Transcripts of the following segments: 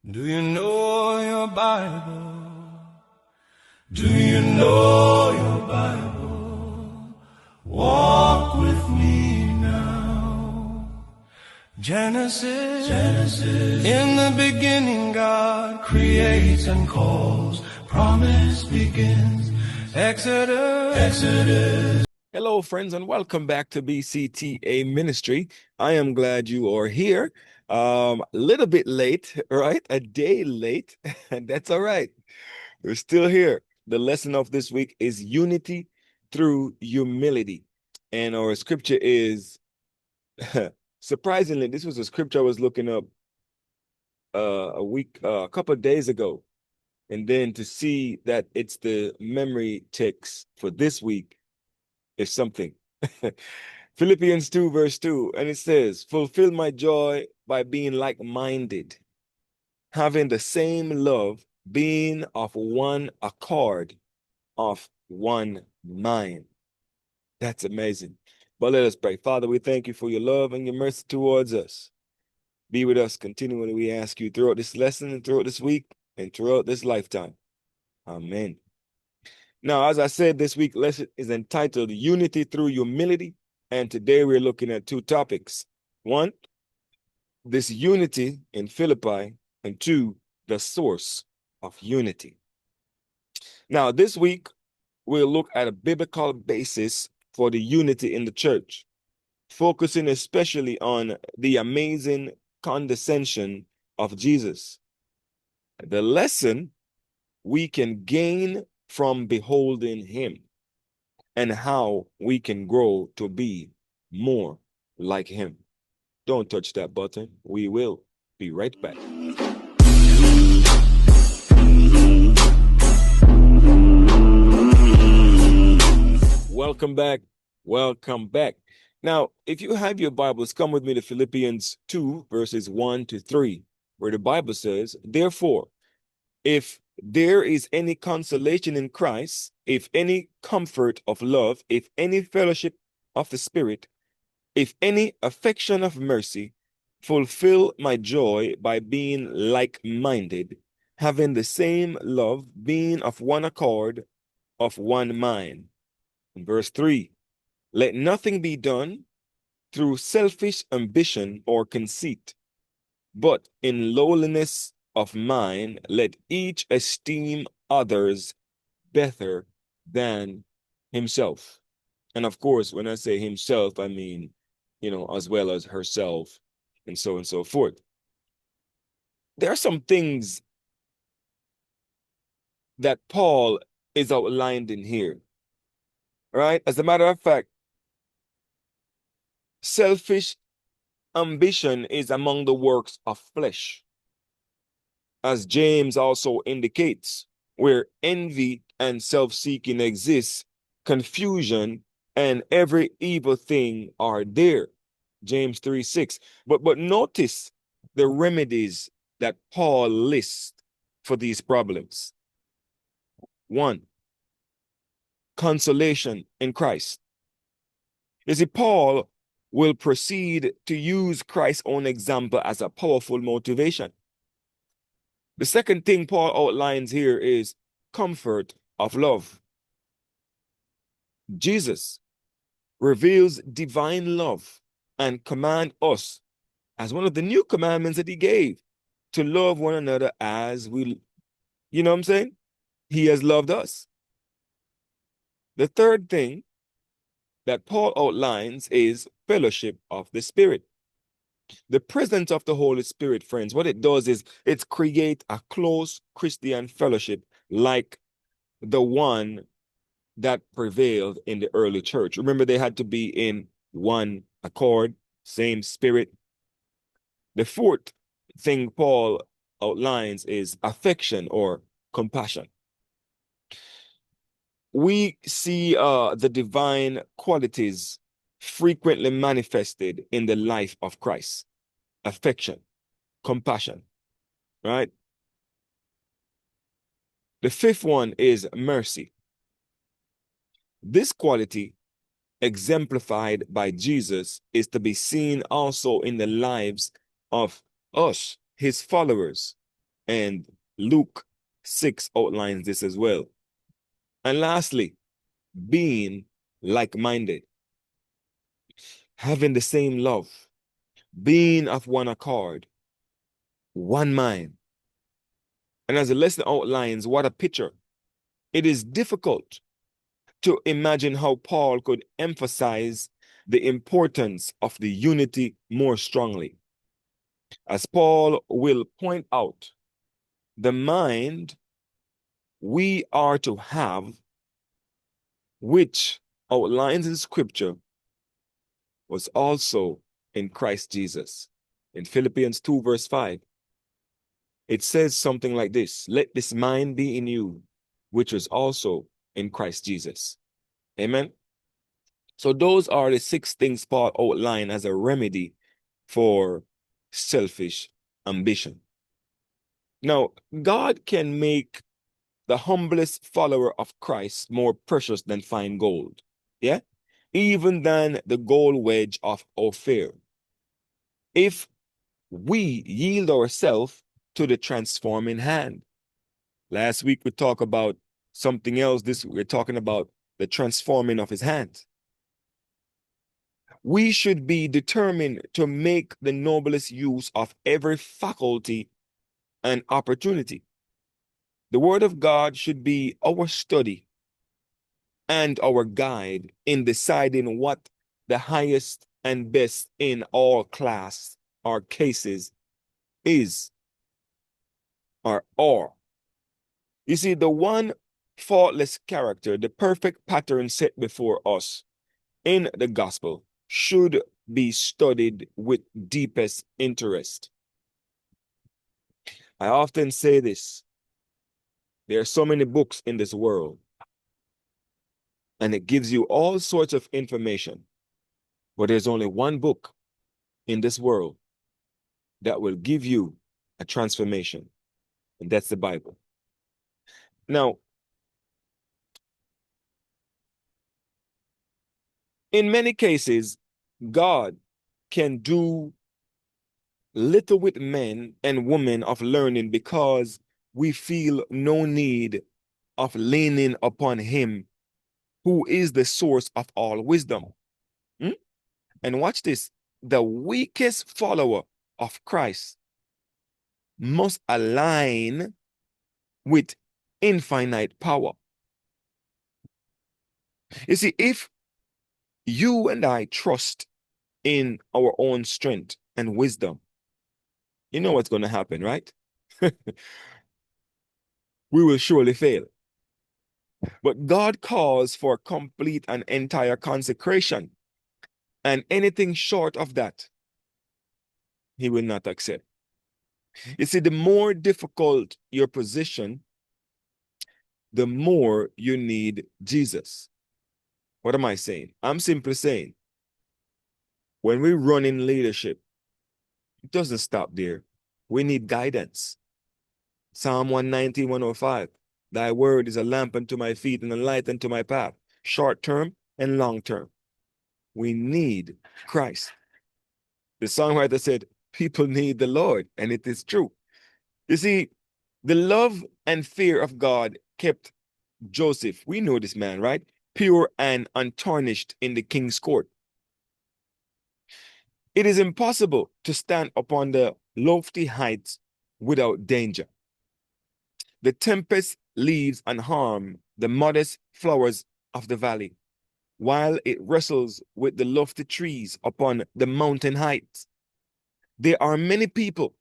Do you know your Bible? Do you know your Bible? Walk with me now. Genesis. In the beginning God creates and calls. Promise begins. Exodus. Hello, friends, and welcome back to BCTA Ministry. I am glad you are here. A little bit late, right? A day late, and that's all right. We're still here. The lesson of this week is unity through humility. And our scripture is, surprisingly, this was a scripture I was looking up a couple of days ago. And then to see that it's the memory text for this week is something. Philippians 2 verse 2, and it says, fulfill my joy by being like-minded, having the same love, being of one accord, of one mind. That's amazing. But let us pray. Father, we thank you for your love and your mercy towards us. Be with us continually, we ask you, throughout this lesson and throughout this week and throughout this lifetime. Amen. Now, as I said, this week's lesson is entitled Unity Through Humility. And today we're looking at two topics. One, this unity in Philippi, and two, the source of unity. Now, this week, we'll look at a biblical basis for the unity in the church, focusing especially on the amazing condescension of Jesus. The lesson we can gain from beholding him, and how we can grow to be more like him. Don't touch that button. We will be right back. Welcome back. Welcome back. Now, if you have your Bibles, come with me to Philippians 2, verses 1 to 3, where the Bible says, therefore, if there is any consolation in Christ, if any comfort of love, if any fellowship of the Spirit, if any affection of mercy, fulfill my joy by being like-minded, having the same love, being of one accord, of one mind. In verse 3, let nothing be done through selfish ambition or conceit, but in lowliness of mind, let each esteem others better than himself. And of course, when I say himself, I mean, as well as herself, and so forth. There are some things that Paul is outlined in here, right? As a matter of fact, selfish ambition is among the works of flesh, as James also indicates, where envy and self-seeking exists, confusion and every evil thing are there. James 3:6. But notice the remedies that Paul lists for these problems. 1, consolation in Christ. You see, Paul will proceed to use Christ's own example as a powerful motivation. The second thing Paul outlines here is comfort of love. Jesus reveals divine love and commands us, as one of the new commandments that he gave, to love one another as we, you know what I'm saying? He has loved us. The third thing that Paul outlines is fellowship of the Spirit. The presence of the Holy Spirit, friends, what it does is it creates a close Christian fellowship like the one that prevailed in the early church. Remember, they had to be in one accord, same spirit. The fourth thing Paul outlines is affection or compassion. We see the divine qualities frequently manifested in the life of Christ. Affection, compassion, right? The fifth one is mercy. This quality, exemplified by Jesus, is to be seen also in the lives of us, his followers. And Luke 6 outlines this as well. And lastly, being like-minded, having the same love, being of one accord, one mind. And as the lesson outlines, what a picture. It is difficult to imagine how Paul could emphasize the importance of the unity more strongly. As Paul will point out, the mind we are to have, which outlines in Scripture, was also in Christ Jesus. In Philippians 2, verse 5, it says something like this: let this mind be in you, which was also in Christ Jesus. Amen. So those are the 6 things Paul outlined as a remedy for selfish ambition. Now, God can make the humblest follower of Christ more precious than fine gold. Yeah? Even than the gold wedge of Ophir, if we yield ourselves to the transforming hand. Last week we talked about something else. This we're talking about the transforming of his hand. We should be determined to make the noblest use of every faculty and opportunity. The Word of God should be our study and our guide in deciding what the highest and best in all class or cases is or are. You see, the one faultless character, the perfect pattern set before us in the gospel, should be studied with deepest interest. I often say this: there are so many books in this world, and it gives you all sorts of information, but there's only one book in this world that will give you a transformation, and that's the Bible. Now, in many cases, God can do little with men and women of learning because we feel no need of leaning upon him who is the source of all wisdom. And watch this: the weakest follower of Christ must align with infinite power. You see, if you and I trust in our own strength and wisdom, you know what's going to happen, right? We will surely fail. But God calls for complete and entire consecration, and anything short of that, he will not accept. You see, the more difficult your position, the more you need Jesus. What am I saying? I'm simply saying, when we run in leadership, it doesn't stop there. We need guidance. Psalm 119, 105. Thy word is a lamp unto my feet and a light unto my path, short term and long term. We need Christ. The songwriter said, people need the Lord, and it is true. You see, the love and fear of God kept Joseph, we know this man, right? Pure and untarnished in the king's court. It is impossible to stand upon the lofty heights without danger. The tempest leaves unharmed the modest flowers of the valley, while it wrestles with the lofty trees upon the mountain heights. There are many people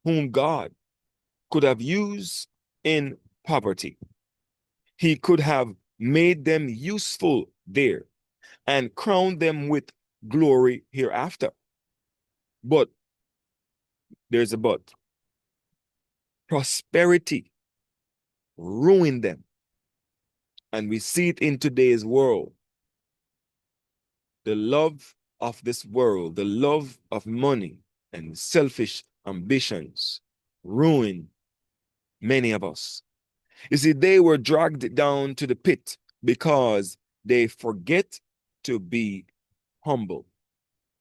whom God could have used in poverty. He could have made them useful there and crowned them with glory hereafter. But there's a but. Prosperity ruined them. And we see it in today's world. The love of this world, the love of money and selfish ambitions ruin many of us. You see, they were dragged down to the pit because they forget to be humble,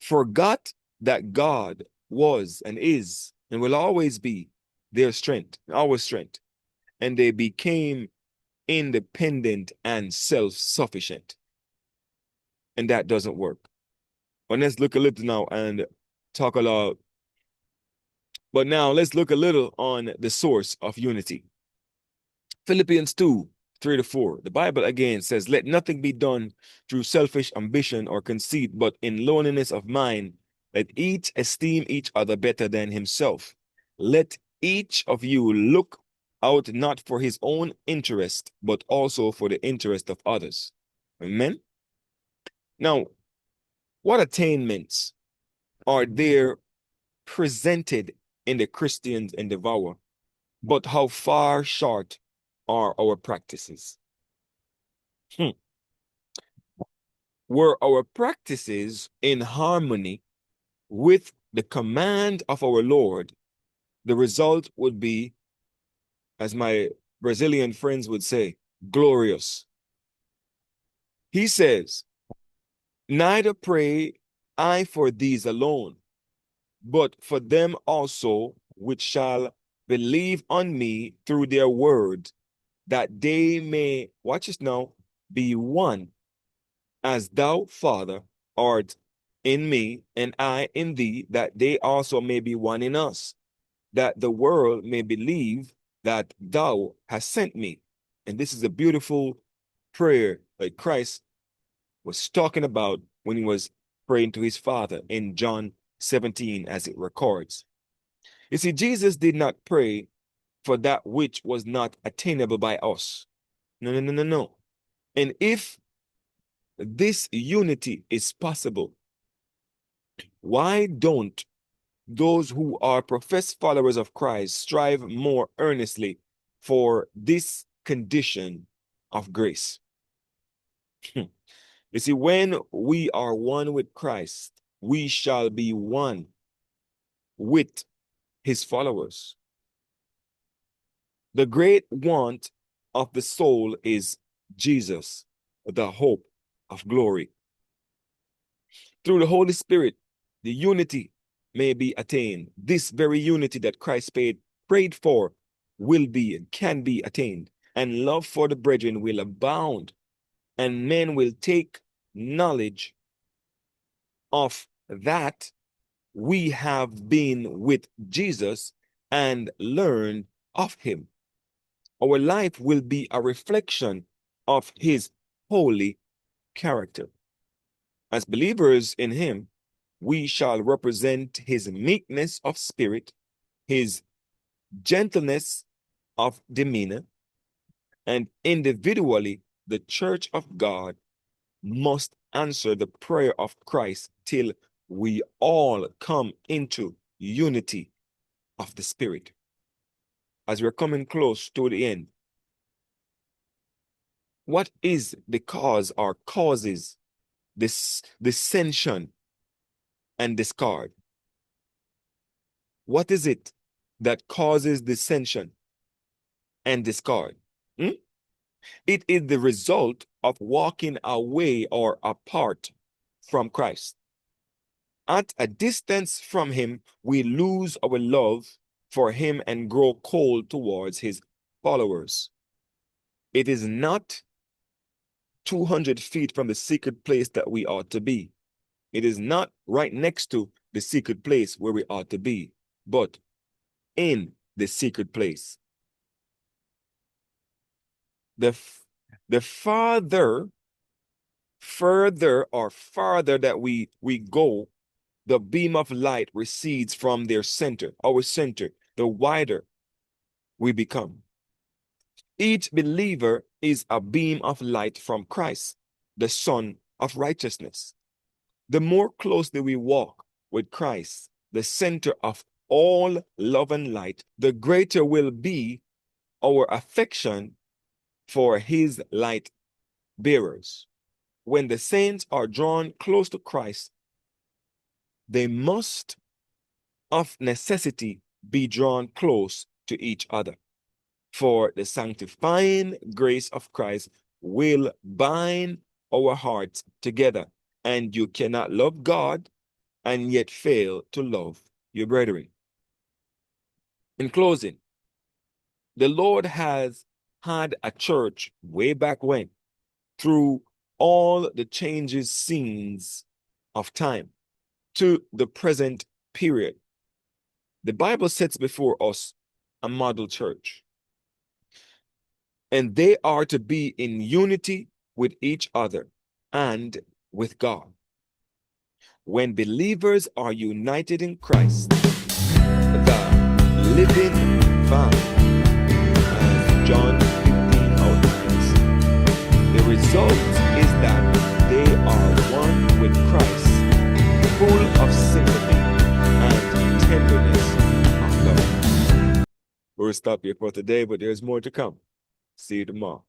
forgot that God was and is and will always be their strength, our strength, and they became independent and self-sufficient. And that doesn't work. But let's look a little now and talk a lot. But now let's look a little on the source of unity. Philippians 2, 3-4. The Bible again says, let nothing be done through selfish ambition or conceit, but in lowliness of mind, let each esteem each other better than himself. Let each of you look out not for his own interest, but also for the interest of others. Amen? Now, what attainments are there presented in the Christian endeavor, but how far short are our practices? Were our practices in harmony with the command of our Lord, the result would be, as my Brazilian friends would say, glorious. He says, neither pray I for these alone, but for them also which shall believe on me through their word, that they may, watch this now, be one, as thou, Father, art in me, and I in thee, that they also may be one in us, that the world may believe that thou hast sent me. And this is a beautiful prayer that Christ was talking about when he was praying to his Father in John 17, as it records. You see, Jesus did not pray for that which was not attainable by us. No. And if this unity is possible, why don't those who are professed followers of Christ strive more earnestly for this condition of grace? You see, when we are one with Christ, we shall be one with his followers. The great want of the soul is Jesus, the hope of glory. Through the Holy Spirit, the unity may be attained. This very unity that Christ prayed for will be and can be attained. And love for the brethren will abound. And men will take knowledge of that we have been with Jesus and learned of him. Our life will be a reflection of his holy character. As believers in him, we shall represent his meekness of spirit, his gentleness of demeanor, and individually, the church of God must answer the prayer of Christ till we all come into unity of the Spirit. As we're coming close to the end, what is the cause or causes this dissension and discord? What is it that causes dissension and discord? It is the result of walking away or apart from Christ. At a distance from him, we lose our love for him and grow cold towards his followers. It is not 200 feet from the secret place that we ought to be. It is not right next to the secret place where we ought to be, but in the secret place. The farther that we go, the beam of light recedes from their center, our center, the wider we become. Each believer is a beam of light from Christ, the Son of righteousness. The more closely we walk with Christ, the center of all love and light, the greater will be our affection for his light bearers. When the saints are drawn close to Christ, they must of necessity be drawn close to each other. For the sanctifying grace of Christ will bind our hearts together, and you cannot love God and yet fail to love your brethren. In closing, the Lord has had a church way back when, through all the changes scenes of time to the present period. The Bible sets before us a model church, and they are to be in unity with each other and with God. When believers are united in Christ, the living vine, as John 15 outlines, the result is that they are one with Christ, full of sympathy and tenderness of love. We'll stop here for today, but there's more to come. See you tomorrow.